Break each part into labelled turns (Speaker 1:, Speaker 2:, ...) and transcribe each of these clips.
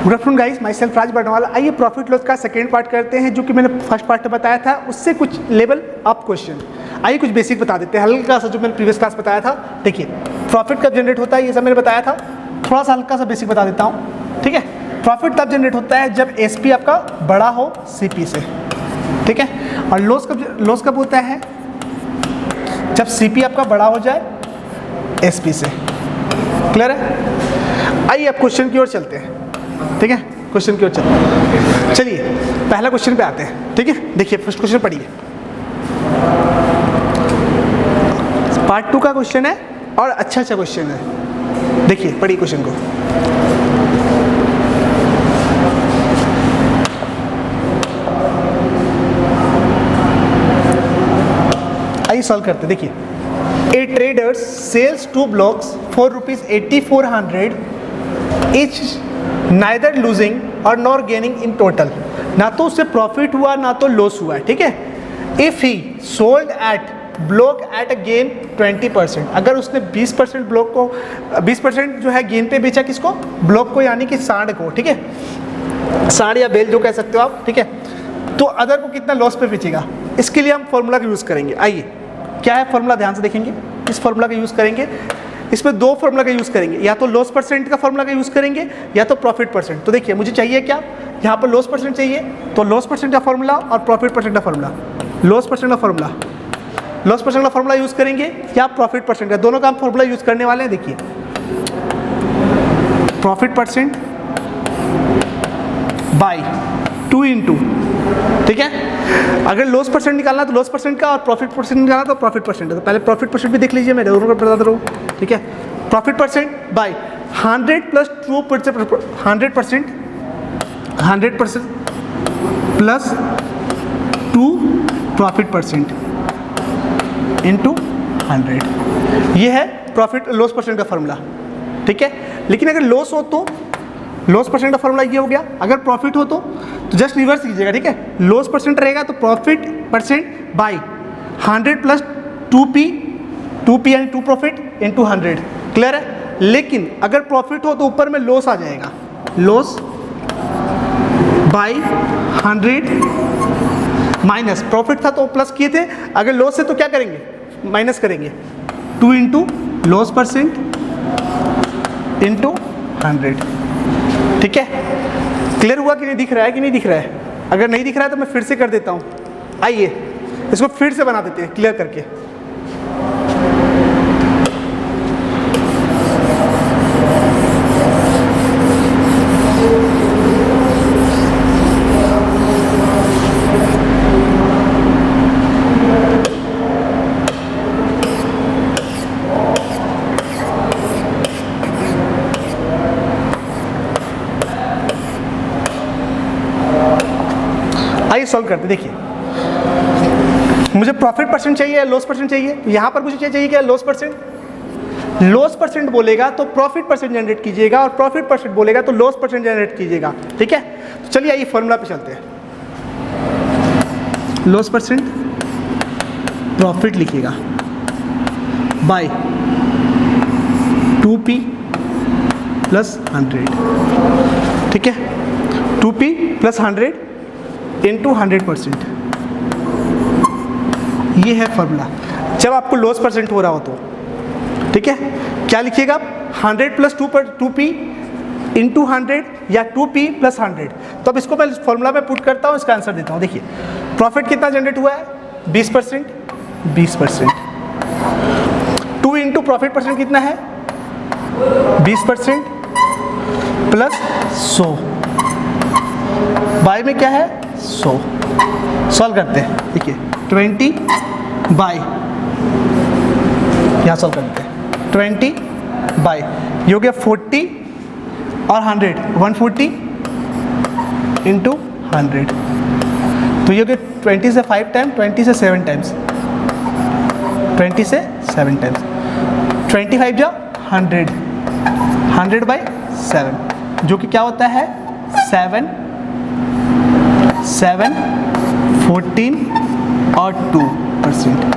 Speaker 1: Good afternoon guys, myself Raj Barnwala. आइए profit loss का second part करते हैं, जो कि मैंने फर्स्ट पार्ट में बताया था उससे कुछ लेवल अप क्वेश्चन। आइए कुछ बेसिक बता देते हैं, हल्का सा जो मैंने प्रीवियस क्लास बताया था। देखिए प्रॉफिट कब जनरेट होता है ये सब मैंने बताया था, थोड़ा सा हल्का सा बेसिक बता देता हूँ। ठीक है, प्रॉफिट तब जनरेट होता है जब एसपी आपका बड़ा हो सीपी से। ठीक है, और लॉस कब होता है? जब सीपी आपका बड़ा हो जाए एसपी से। क्लियर है? आइए अब क्वेश्चन की ओर चलते हैं। ठीक है, क्वेश्चन की ओर चलते हैं। चलिए पहला क्वेश्चन पे आते हैं। ठीक है, देखिए फर्स्ट क्वेश्चन पढ़िए, पार्ट 2 का क्वेश्चन है और अच्छा क्वेश्चन है। देखिए पढ़िए क्वेश्चन को। आइए सॉल्व करते हैं। देखिए, a trader sells 2 blocks for ₹8400 each, neither losing और nor gaining in total। ना तो उससे प्रॉफिट हुआ ना तो लॉस हुआ। ठीक है, if he sold at block at a gain 20%, अगर उसने 20% ब्लॉक को 20% जो है गेन पे बेचा, किसको? ब्लॉक को, यानी कि सांड को। ठीक है, सांड या बेल जो कह सकते हो आप। ठीक है, तो अदर को कितना लॉस पे बेचेगा, इसके लिए हम फॉर्मूला का यूज़ करेंगे। आइए क्या है फॉर्मूला, ध्यान से देखेंगे। इस फॉर्मूला का यूज़ करेंगे, इसमें 2 फॉर्मूला का यूज़ करेंगे, या तो लॉस परसेंट का फॉर्मूला का यूज़ करेंगे या तो प्रॉफिट परसेंट। तो देखिए मुझे चाहिए क्या, यहाँ पर लॉस परसेंट चाहिए, तो लॉस परसेंट का फॉर्मूला और प्रॉफिट परसेंट का फॉर्मूला। लॉस परसेंट का फॉर्मूला, लॉस परसेंट का फॉर्मूला यूज़ करेंगे या प्रॉफिट परसेंट का, दोनों का हम फॉर्मूला यूज़ करने वाले हैं। देखिए प्रॉफिट परसेंट बाय 2 into, ठीक है। अगर लॉस परसेंट निकालना तो लॉस परसेंट का और प्रॉफिट परसेंट निकालना तो प्रॉफिट परसेंट है। तो पहले प्रॉफिट परसेंट भी देख लीजिए, मैं दोनों को बता दे रहा हूँ। ठीक है, profit percent by 100 plus 2% 100% plus 2 profit percent into 100, ये है प्रॉफिट लॉस परसेंट का फॉर्मूला। ठीक है, लेकिन अगर लॉस हो तो लॉस परसेंट का फॉर्मूला ये हो गया, अगर प्रॉफिट हो तो जस्ट रिवर्स कीजिएगा। ठीक है, लॉस परसेंट रहेगा तो profit percent by 100 plus 2p यानी 2 प्रॉफिट इंटू 100। क्लियर है? लेकिन अगर प्रॉफिट हो तो ऊपर में लॉस आ जाएगा, लॉस बाय 100 माइनस प्रॉफिट था तो प्लस किए थे, अगर लॉस है तो क्या करेंगे, माइनस करेंगे। 2 इंटू लॉस परसेंट इंटू 100। ठीक है, क्लियर हुआ कि नहीं? दिख रहा है कि नहीं दिख रहा है? अगर नहीं दिख रहा है तो मैं फिर से कर देता हूँ। आइए इसको फिर से बना देते हैं क्लियर करके। आइए सॉल्व करते। देखिए मुझे प्रॉफिट परसेंट चाहिए या लॉस परसेंट चाहिए, यहाँ पर मुझे चाहिए क्या, लॉस परसेंट। लॉस परसेंट बोलेगा तो प्रॉफिट परसेंट जनरेट कीजिएगा और प्रॉफिट परसेंट बोलेगा तो लॉस परसेंट जनरेट कीजिएगा। ठीक है, तो चलिए आइए फॉर्मूला पे चलते हैं। लॉस परसेंट प्रॉफिट लिखिएगा बाय 2p प्लस 100। ठीक है, 2p प्लस 100 इंटू 100%, ये है फॉर्मूला जब आपको लॉस परसेंट हो रहा हो तो। ठीक है, क्या लिखिएगा आप, 100 प्लस 2p इंटू 100 या 2p प्लस 100। तो अब इसको मैं फॉर्मूला में पुट करता हूँ, इसका आंसर देता हूँ। देखिए प्रॉफिट कितना जनरेट हुआ है, 20%, 20%। 2 इंटू प्रॉफिट परसेंट कितना है, 20% प्लस 100, बाय में क्या है 100। सॉल्व करते हैं। देखिए 20 बाय, यहाँ सॉल्व करते हैं, 20 बाय ये हो गया 40 और 100, 140 इंटू 100, तो ये हो गया 20 से 5 टाइम, 20 से 7 टाइम्स, 20 से 7 टाइम्स, 25 जा 100, 100 बाई 7, जो कि क्या होता है 7, 14 और 2%।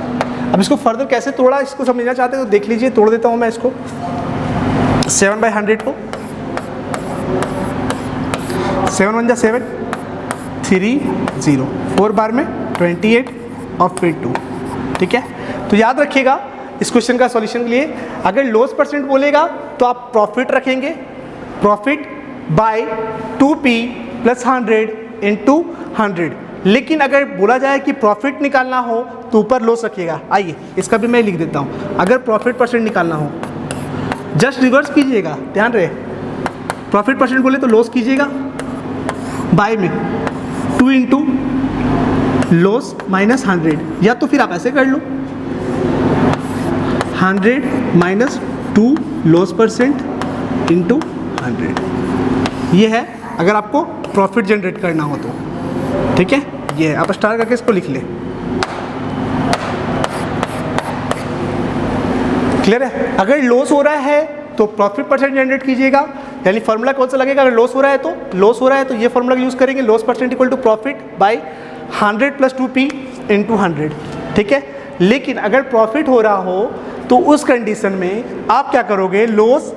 Speaker 1: अब इसको फर्दर कैसे तोड़ा, इसको समझना चाहते हैं तो देख लीजिए, तोड़ देता हूँ मैं इसको 7/100 को। 7 1 जा 7, 3 0, 4 बार में 28 और फिर 2, ठीक है। तो याद रखिएगा इस क्वेश्चन का सॉल्यूशन के लिए अगर लॉस परसेंट बोलेगा तो आप प्रॉफिट रखेंगे, प्रॉफिट बाय 2p + 100 × 100। लेकिन अगर बोला जाए कि प्रॉफिट निकालना हो तो ऊपर लॉस रखिएगा। आइए इसका भी मैं लिख देता हूँ। अगर प्रॉफिट परसेंट निकालना हो जस्ट रिवर्स कीजिएगा, ध्यान रहे, प्रॉफिट परसेंट बोले तो लॉस कीजिएगा, बाय में 2 × लॉस माइनस 100, या तो फिर आप ऐसे कर लो 100 - 2 लॉस परसेंट × 100। ये है अगर आपको प्रॉफिट जनरेट करना हो तो, ठीक है। ये है, आप स्टार करके इसको लिख ले। क्लियर है। अगर लॉस हो रहा है तो प्रॉफिट परसेंट जनरेट कीजिएगा, यानी फॉर्मूला कौन सा लगेगा, अगर लॉस हो रहा है तो ये फॉर्मूला यूज करेंगे, loss percent equal to profit by 100 + 2p × 100, ठीक है। लेकिन अगर प्रॉफिट हो रहा हो तो उस कंडीशन में आप क्या करोगे, लॉस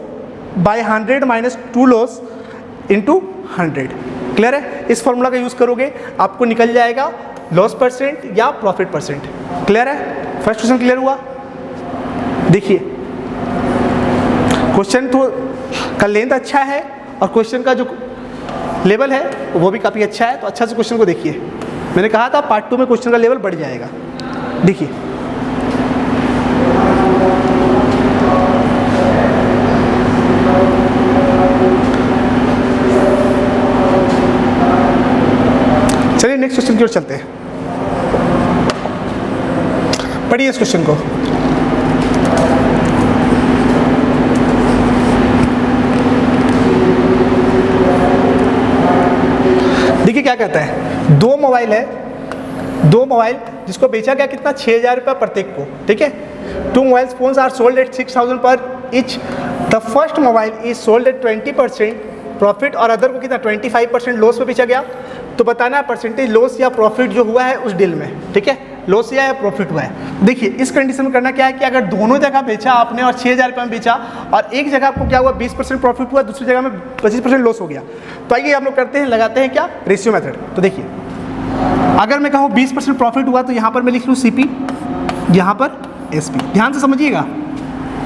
Speaker 1: बाय 100 - 2 लॉस × 100। क्लियर है। इस फॉर्मूला का यूज करोगे आपको निकल जाएगा लॉस परसेंट या प्रॉफिट परसेंट। क्लियर है। फर्स्ट क्वेश्चन क्लियर हुआ। देखिए क्वेश्चन तो का लेंथ अच्छा है और क्वेश्चन का जो लेवल है वो भी काफ़ी अच्छा है, तो अच्छा से क्वेश्चन को देखिए। मैंने कहा था पार्ट 2 में क्वेश्चन का लेवल बढ़ जाएगा। देखिए चलिए नेक्स्ट क्वेश्चन की ओर चलते हैं। पढ़िए इस क्वेश्चन को। देखिए क्या कहता है, दो मोबाइल जिसको बेचा गया कितना, 6,000 रुपये प्रत्येक को, ठीक है। 2 mobile phones are sold at 6,000 पर each. The first mobile is sold at 20% profit और अदर को कितना 25% लॉस में बेचा गया। तो बताना है परसेंटेज लॉस या प्रॉफिट जो हुआ है उस डील में, ठीक है, लॉस या प्रॉफिट हुआ है। देखिए इस कंडीशन में करना क्या है कि अगर दोनों जगह बेचा आपने और 6,000 रुपये में बेचा और एक जगह आपको क्या हुआ 20% प्रॉफिट हुआ, दूसरी जगह में 25% लॉस हो गया, तो आइए हम लोग करते हैं, लगाते हैं क्या, रेशियो मेथड। तो देखिए अगर मैं कहूँ 20% प्रॉफिट हुआ तो यहाँ पर मैं लिख लूँ CP, यहाँ पर SP। ध्यान से समझिएगा,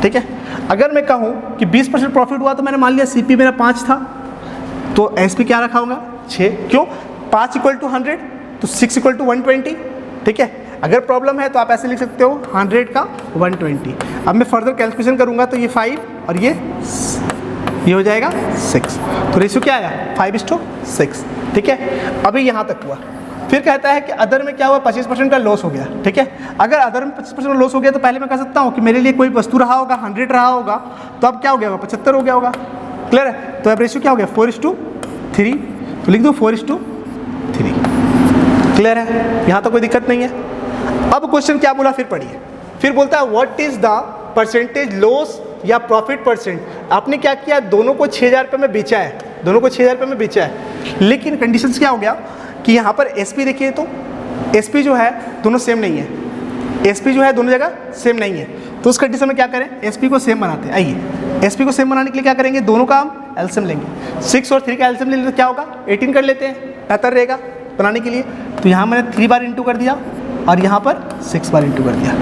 Speaker 1: ठीक है। अगर मैं कहूँ कि 20% प्रॉफिट हुआ तो मैंने मान लिया CP मेरा 5 था, तो SP क्या रखा होगा 6। क्यों, 5 = 100 तो 6 = 120, ठीक है। अगर प्रॉब्लम है तो आप ऐसे लिख सकते हो 100 का 120। अब मैं फर्दर कैलकुलेशन करूंगा तो ये 5 और ये हो जाएगा 6, तो रेशियो क्या आया 5:6, ठीक है। अभी यहाँ तक हुआ। फिर कहता है कि अदर में क्या हुआ 25% का लॉस हो गया, ठीक है। अगर अदर में 25% लॉस हो गया तो पहले मैं कह सकता हूँ कि मेरे लिए कोई वस्तु रहा होगा 100 रहा होगा, तो अब क्या हो गया होगा 75 हो गया होगा। क्लियर है। तो अब रेशियो क्या हो गया 4:3, तो लिख दो 4:3। क्लियर है, यहाँ तो कोई दिक्कत नहीं है। अब क्वेश्चन क्या बोला फिर पढ़िए। फिर बोलता है what is the percentage loss या प्रॉफिट परसेंट। आपने क्या किया, दोनों को 6,000 रुपये में बेचा है, दोनों को 6,000 रुपये में बेचा है, लेकिन कंडीशंस क्या हो गया कि यहाँ पर SP देखिए, तो SP जो है दोनों सेम नहीं है, SP जो है दोनों जगह सेम नहीं है। तो उस कंडीशन में क्या करें, SP को सेम बनाते हैं। आइए SP को सेम बनाने के लिए क्या करेंगे, दोनों का हम एलसीएम लेंगे। 6 और 3 का एलसीएम ले लेते तो क्या होगा 18 कर लेते हैं, बेहतर रहेगा बनाने के लिए। तो यहाँ मैंने 3 बार इंटू कर दिया और यहाँ पर 6 बार इंटू कर दिया,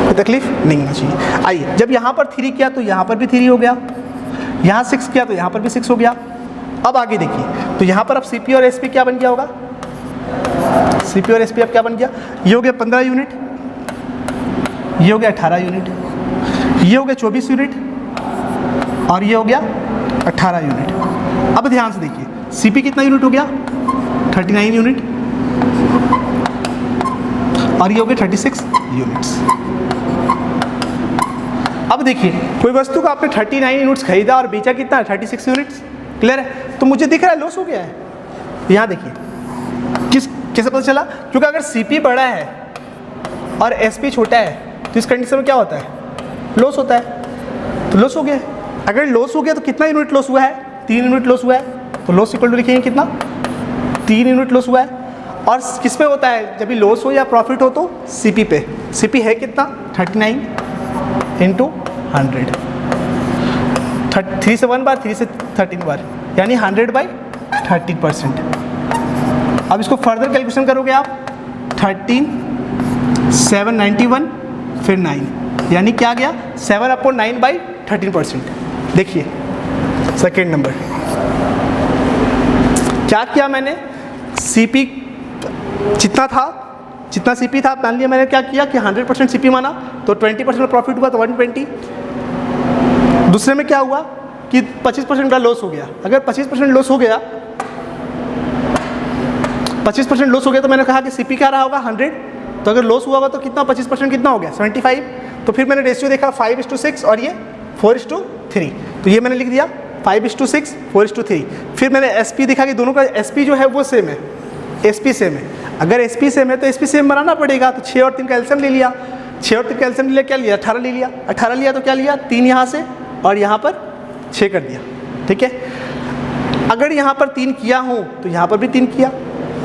Speaker 1: कोई तकलीफ नहीं होना चाहिए। आइए जब यहाँ पर 3 किया तो यहाँ पर भी 3 हो गया, यहाँ 6 किया तो यहाँ पर भी 6 हो गया। अब आगे देखिए, तो यहाँ पर अब CP और SP क्या बन गया होगा, CP और SP अब क्या बन गया, ये हो गया 15 यूनिट, ये हो गया 18 यूनिट, ये हो गया 24 यूनिट और ये हो गया 18 यूनिट। अब ध्यान से देखिए CP कितना यूनिट हो गया 39 यूनिट और ये हो गया 36 यूनिट्स। अब देखिए कोई वस्तु का आपने 39 यूनिट्स खरीदा और बेचा कितना 36 यूनिट्स। क्लियर है। तो मुझे दिख रहा है लॉस हो गया है। यहाँ देखिए कैसे पता चला, क्योंकि अगर CP बड़ा है और SP छोटा है तो इस कंडीशन में क्या होता है, लॉस होता है। तो लॉस हो गया। अगर लॉस हो गया तो कितना यूनिट लॉस हुआ है, 3 यूनिट लॉस हुआ है। तो लॉस इक्वल टू लिखेंगे कितना, 3 यूनिट लॉस हुआ है। और किस पे होता है, जब भी लॉस हो या प्रॉफिट हो तो CP पे। CP है कितना 39 × 100, 3 से 1 बार, 3 से 13 बार, यानी 100/3 30%। अब इसको फर्दर कैलकुलेशन करोगे आप 13, 791 फिर 9, यानी क्या गया 7/9/13%। देखिए सेकेंड नंबर क्या किया मैंने, सीपी जितना था, जितना सीपी था मान लिया मैंने, क्या किया कि 100% सीपी माना तो 20% प्रॉफिट हुआ तो 120। दूसरे में क्या हुआ कि 25% का लॉस हो गया। अगर 25% लॉस हो गया, 25% लॉस हो गया तो मैंने कहा कि सीपी क्या रहा होगा 100, तो अगर लॉस हुआ होगा तो कितना 25% कितना हो गया 75। तो फिर मैंने रेशियो देखा 5:6 और ये 4:3, तो ये मैंने लिख दिया 5:6 4:3। फिर मैंने एसपी देखा कि दोनों का एसपी जो है वो सेम है, एसपी सेम है। अगर एसपी सेम है तो एसपी सेम बनाना पड़ेगा, तो 6 और 3 का एलसीएम ले लिया, 6 और 3 का एलसीएम ले लिया, क्या लिया 18 ले लिया, 18 लिया तो क्या लिया 3 यहाँ से और यहाँ पर 6 कर दिया। ठीक है, अगर यहाँ पर 3 किया हूँ तो यहाँ पर भी 3 किया,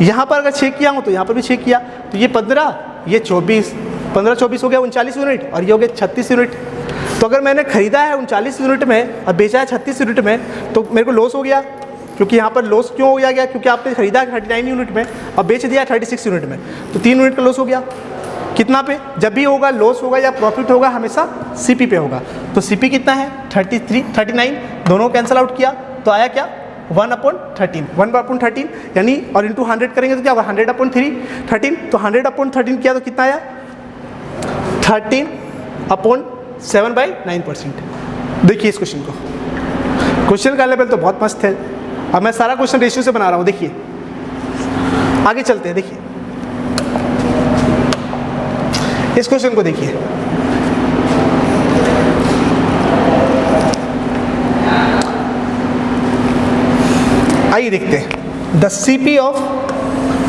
Speaker 1: यहाँ पर अगर 6 किया हूँ तो यहाँ पर भी 6 किया, तो ये 15, ये 24, 15 24 हो गया 39 यूनिट और ये हो गया 36 यूनिट। तो अगर मैंने खरीदा है 39 यूनिट में और बेचा है 36 यूनिट में तो मेरे को लॉस हो गया, क्योंकि यहाँ पर लॉस क्यों हो गया, क्योंकि आपने खरीदा 39 यूनिट में और बेच दिया 36 यूनिट में, तो 3 यूनिट का लॉस हो गया। कितना पे, जब भी होगा लॉस होगा या प्रॉफिट होगा हमेशा सीपी पे होगा। तो सीपी कितना है 33, 39, दोनों कैंसिल आउट किया तो आया क्या 1/13, 1/13 यानी, और इंटू 100 करेंगे तो क्या होगा 100/13, तो 100/13 किया तो कितना आया 13/7/9%। देखिए इस क्वेश्चन को, क्वेश्चन का लेवल तो बहुत मस्त है। अब मैं सारा क्वेश्चन रेशियो से बना रहा हूँ। देखिए आगे चलते हैं, देखिए इस क्वेश्चन को देखिए, आइए देखते हैं। The CP of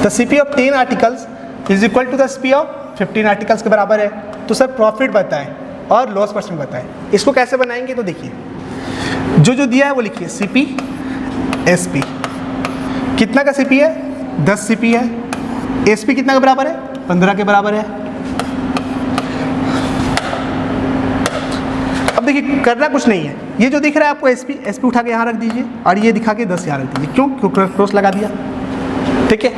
Speaker 1: 10 articles is equal to the CP of 15 articles के बराबर है। तो सर प्रॉफिट बताएं और लॉस परसेंट बताएं, इसको कैसे बनाएंगे, तो देखिए जो दिया है वो लिखिए सीपी एसपी, कितना का सीपी है 10 सीपी है, एसपी कितना के बराबर है 15 के बराबर है। अब देखिए करना कुछ नहीं है, ये जो दिख रहा है आपको एसपी उठा के यहाँ रख दीजिए और ये दिखा के 10 यहाँ रख दीजिए, क्यों क्रॉस लगा दिया। ठीक है,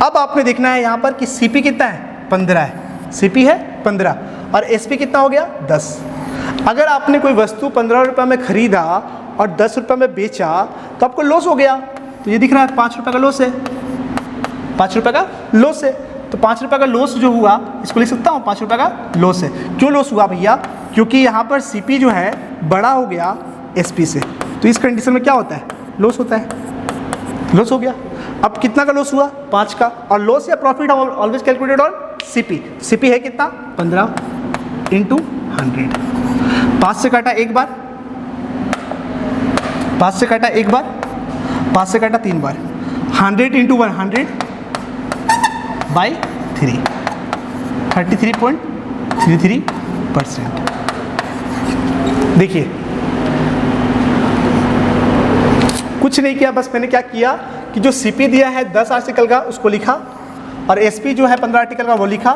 Speaker 1: अब आपने देखना है यहाँ पर कि सीपी कितना है 15 है, सीपी है 15 और एसपी कितना हो गया 10। अगर आपने कोई वस्तु 15 रुपये में खरीदा और 10 रुपये में बेचा तो आपको लॉस हो गया, तो ये दिख रहा है 5 रुपये का लॉस है, 5 रुपये का लॉस है। तो 5 रुपये का लॉस जो हुआ इसको लिख सकता हूँ 5 रुपये का लॉस है। क्यों लॉस हुआ भैया, क्योंकि यहाँ पर सीपी जो है बड़ा हो गया एसपी से, तो इस कंडीशन में क्या होता है लॉस होता है, लॉस हो गया। अब कितना का लॉस हुआ 5 का, और लॉस या profit always calculated on CP. CP है कितना 15 × 100, 5 से काटा एक बार, 5 से काटा एक बार, 5 से काटा 3 बार, 100 × 100/3, 33.33%। देखिए कुछ नहीं किया, बस मैंने क्या किया कि जो सीपी दिया है 10 आर्टिकल का उसको लिखा और एसपी जो है 15 आर्टिकल का वो लिखा,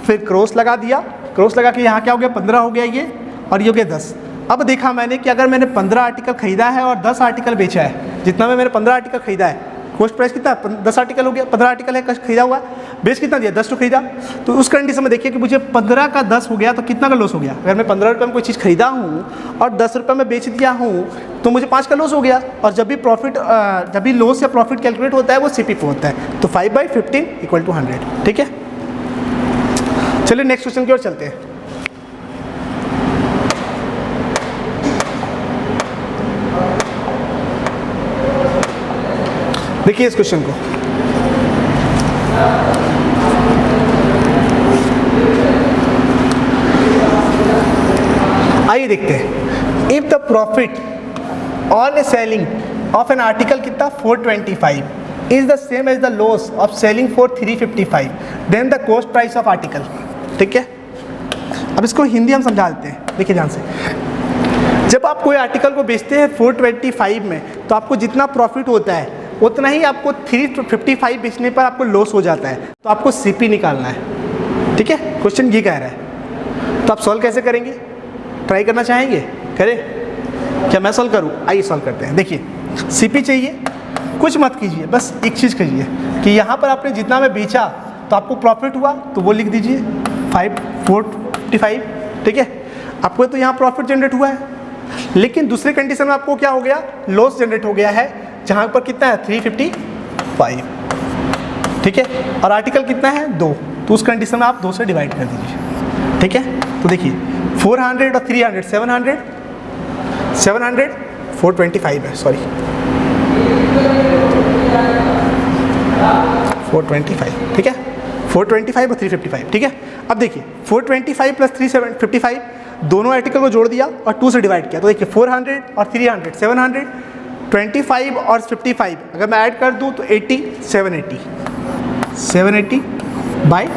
Speaker 1: फिर क्रॉस लगा दिया, क्रॉस लगा के यहाँ क्या हो गया 15 हो गया ये और ये हो गया 10। अब देखा मैंने कि अगर मैंने 15 आर्टिकल खरीदा है और 10 आर्टिकल बेचा है, जितना में मैंने 15 आर्टिकल खरीदा है, कॉस्ट प्राइस कितना 10 आर्टिकल हो गया, 15 आर्टिकल है खरीदा हुआ, बेच कितना दिया 10 तो खरीदा। तो उस कंडीशन में देखिए कि मुझे 15 का 10 हो गया तो कितना का लॉस हो गया। अगर मैं 15 रुपये में कोई चीज़ खरीदा हूँ और 10 रुपये में बेच दिया हूँ तो मुझे 5 का लॉस हो गया। और जब भी जब भी लॉस या प्रॉफिट कैलकुलेट होता है वो सीपी पे होता है, तो 5/15 = 100। ठीक है, चलिए नेक्स्ट क्वेश्चन की ओर चलते हैं। देखिए इस क्वेश्चन को, आइए देखते हैं। If the profit on a selling of an article कितना 425 is the same as the loss of selling for 355, then the cost price of article. ठीक है, अब इसको हिंदी हम समझा देते हैं। देखिए ध्यान से, जब आप कोई आर्टिकल को बेचते हैं 425 में तो आपको जितना प्रॉफिट होता है उतना ही आपको 355 बेचने पर आपको लॉस हो जाता है, तो आपको सीपी निकालना है। ठीक है, क्वेश्चन ये कह रहा है, तो आप सॉल्व कैसे करेंगे, ट्राई करना चाहेंगे, करें क्या मैं सॉल्व करूं, आइए सॉल्व करते हैं। देखिए सीपी चाहिए कुछ मत कीजिए, बस एक चीज़ कीजिए कि यहाँ पर आपने जितना में बेचा तो आपको प्रॉफिट हुआ तो वो लिख दीजिए 455, ठीक है। आपको तो यहाँ प्रॉफिट जनरेट हुआ है, लेकिन दूसरे कंडीशन में आपको क्या हो गया, लॉस जनरेट हो गया है, जहाँ पर कितना है 355, ठीक है। और आर्टिकल कितना है 2, तो उस कंडीशन में आप 2 से डिवाइड कर दीजिए, ठीक है। तो देखिए 400 और 300 700 425 है, सॉरी 425, ठीक है। 425 और 355, ठीक है। अब देखिए 425 प्लस 355 दोनों आर्टिकल को जोड़ दिया और 2 से डिवाइड किया, तो देखिए 400 और 300 700 25 और 55 अगर मैं ऐड कर दूं तो 80 780 बाई 2,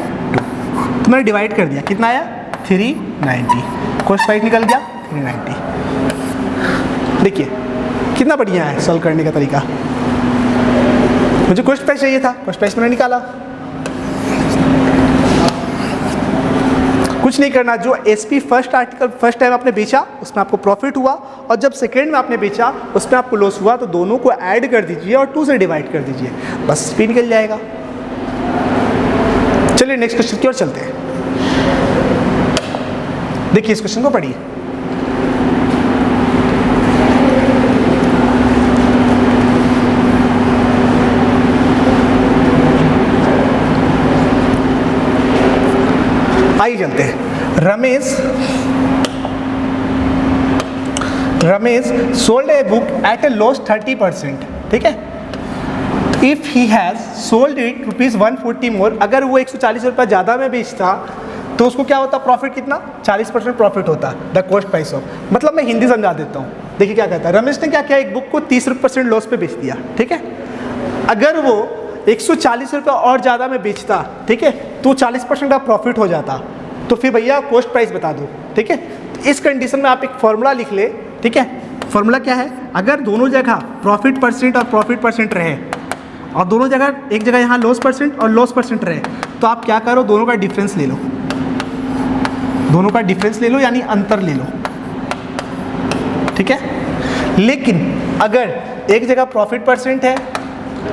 Speaker 1: तो मैंने डिवाइड कर दिया, कितना आया 390, कॉस्ट प्राइस निकल गया 390। देखिए कितना बढ़िया है सॉल्व करने का तरीका। मुझे कॉस्ट प्राइस चाहिए था, कॉस्ट प्राइस मैंने निकाला। कुछ नहीं करना, जो SP first article first time आपने बेचा उसमें आपको प्रॉफिट हुआ, और जब सेकेंड में आपने बेचा उसमें आपको लॉस हुआ, तो दोनों को ऐड कर दीजिए और 2 से डिवाइड कर दीजिए, बस एसपी निकल जाएगा। चलिए नेक्स्ट क्वेश्चन की ओर चलते हैं। देखिए इस क्वेश्चन को पढ़िए। आइए चलते हैं। Ramesh sold a book at a loss 30%, ठीक है। If he has sold it ₹140 more, अगर वो 140 रुपये ज़्यादा में बेचता तो उसको क्या होता, प्रॉफिट कितना 40% प्रॉफिट होता, द कॉस्ट प्राइस ऑफ। मतलब मैं हिंदी समझा देता हूँ। देखिए क्या कहता है, रमेश ने क्या किया, एक बुक को 30% लॉस पे बेच दिया, ठीक है। अगर वो 140 रुपये और ज़्यादा में बेचता, ठीक है, तो 40% का प्रॉफिट हो जाता, तो फिर भैया कॉस्ट प्राइस बता दो, ठीक है। तो इस कंडीशन में आप एक फॉर्मूला लिख ले, ठीक है। फॉर्मूला क्या है, अगर दोनों जगह प्रॉफिट परसेंट और प्रॉफिट परसेंट रहे और दोनों जगह एक जगह यहाँ लॉस परसेंट और लॉस परसेंट रहे, तो आप क्या करो, दोनों का डिफरेंस ले लो, दोनों का डिफरेंस ले लो, यानी अंतर ले लो, ठीक है। लेकिन अगर एक जगह प्रॉफिट परसेंट है,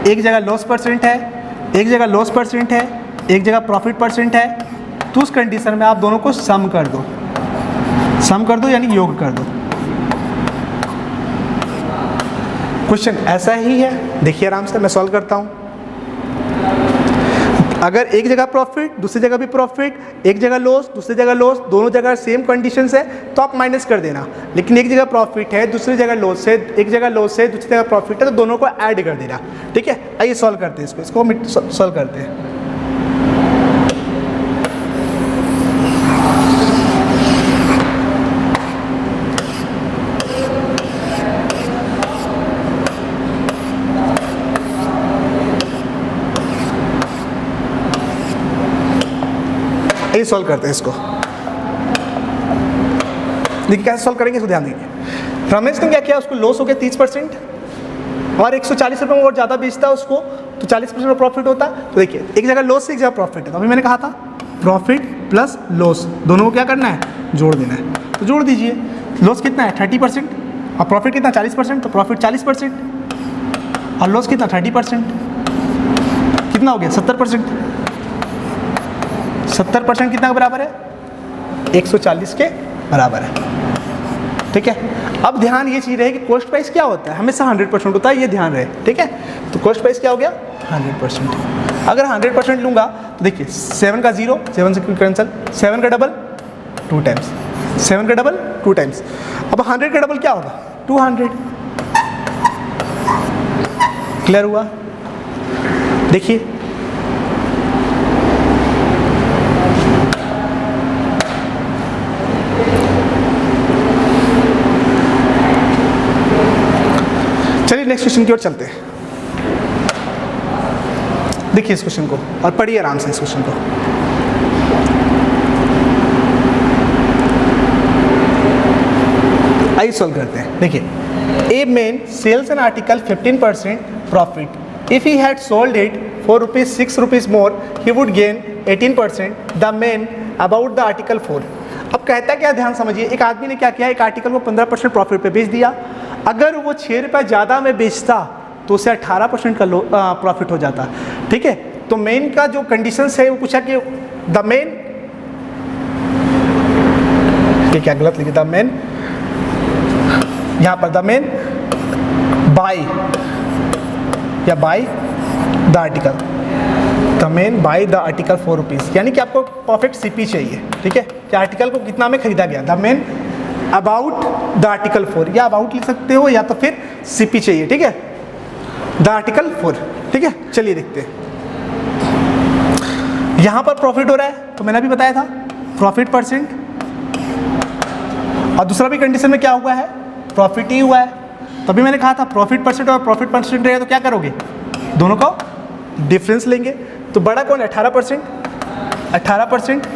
Speaker 1: एक जगह लॉस परसेंट है, एक जगह लॉस परसेंट है, एक जगह प्रॉफिट परसेंट है, तो उस कंडीशन में आप दोनों को सम कर दो, यानी योग कर दो। क्वेश्चन ऐसा ही है, देखिए आराम से मैं सॉल्व करता हूँ। अगर एक जगह प्रॉफिट दूसरी जगह भी प्रॉफिट, एक जगह लॉस दूसरी जगह लॉस, दोनों जगह सेम कंडीशंस है, तो आप माइनस कर देना। लेकिन एक जगह प्रॉफिट है दूसरी जगह लॉस है, एक जगह लॉस है दूसरी जगह प्रॉफिट है, तो दोनों को ऐड कर देना, ठीक है। आइए सॉल्व करते हैं इसको सॉल्व करते हैं। ये सॉल्व करते हैं इसको। देखिए कैसे सॉल्व करेंगे इसको ध्यान दीजिए। रमेश ने क्या किया, उसको लॉस हो गया 30% और 140 रुपये में और ज़्यादा बेचता उसको, तो 40% का प्रॉफिट होता। तो देखिए एक जगह लॉस से एक जगह प्रॉफिट है, तो अभी मैंने कहा था प्रॉफिट प्लस लॉस दोनों को क्या करना है, जोड़ देना है। तो जोड़ दीजिए, लॉस कितना है 30% और प्रॉफिट कितना 40%, तो प्रॉफिट 40% और लॉस कितना 30%, कितना हो गया 70%। 70% कितना के बराबर है, 140 के बराबर है, ठीक है। अब ध्यान ये चीज़ रहे कि कॉस्ट प्राइस क्या होता है, हमेशा 100% होता है, ये ध्यान रहे, ठीक है। तो कॉस्ट प्राइस क्या हो गया 100%। अगर 100% लूँगा तो देखिए 7 का 0, 7 से कैंसिल, 7 का डबल 2 टाइम्स, 7 का डबल 2 टाइम्स। अब 100 का डबल क्या होगा 200। क्लियर हुआ। देखिए चलिए नेक्स्ट क्वेश्चन की ओर चलते हैं। देखिए इस क्वेश्चन को और पढ़िए आराम से इस क्वेश्चन को। आइए सॉल्व करते हैं। देखिए, a man sells an article 15% प्रॉफिट। If he had sold it for ₹6 more, he would gain 18%। The man about the article 4। अब कहता क्या, ध्यान समझिए। एक आदमी ने क्या किया, एक आर्टिकल को 15% प्रॉफिट पे बेच दिया। अगर वो 6 रुपये ज़्यादा में बेचता तो उसे 18% का प्रॉफिट हो जाता। ठीक है, तो मेन का जो कंडीशंस है वो पूछा कि द मेन, ये क्या गलत लिखा, द मेन, यहाँ पर द मेन बाय या by the article, the main by the article 4 rupees, यानी कि आपको परफेक्ट सीपी चाहिए। ठीक है, कि आर्टिकल को कितना में खरीदा गया, the main about the article 4, या अबाउट लिख सकते हो या तो फिर सीपी चाहिए। ठीक है, द आर्टिकल 4। ठीक है, चलिए देखते हैं। यहां पर प्रॉफिट हो रहा है, तो मैंने अभी बताया था प्रॉफिट परसेंट, और दूसरा भी कंडीशन में क्या हुआ है, प्रॉफिट ही हुआ है। तभी मैंने कहा था प्रॉफिट परसेंट और प्रॉफिट परसेंट रहेगा तो क्या करोगे, दोनों का डिफरेंस लेंगे। तो बड़ा कौन है, 18%, 18%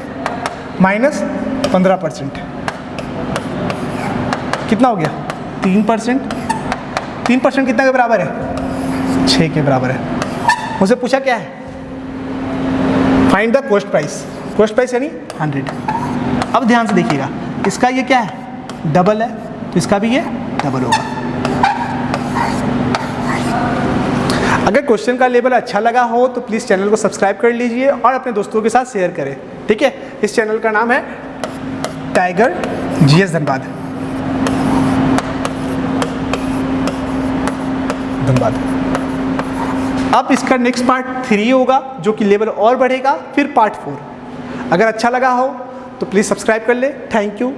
Speaker 1: माइनस 15%, कितना हो गया, 3%। 3% कितना के बराबर है, 6 के बराबर है। मुझे पूछा क्या है, find the cost price, cost price यानी 100। अब ध्यान से देखिएगा, इसका ये क्या है, डबल है, तो इसका भी ये डबल होगा। अगर क्वेश्चन का लेवल अच्छा लगा हो तो प्लीज़ चैनल को सब्सक्राइब कर लीजिए और अपने दोस्तों के साथ शेयर करें। ठीक है, इस चैनल का नाम है टाइगर जीएस धनबाद। अब इसका नेक्स्ट पार्ट 3 होगा, जो कि लेवल और बढ़ेगा, फिर पार्ट 4। अगर अच्छा लगा हो तो प्लीज़ सब्सक्राइब कर ले। Thank you.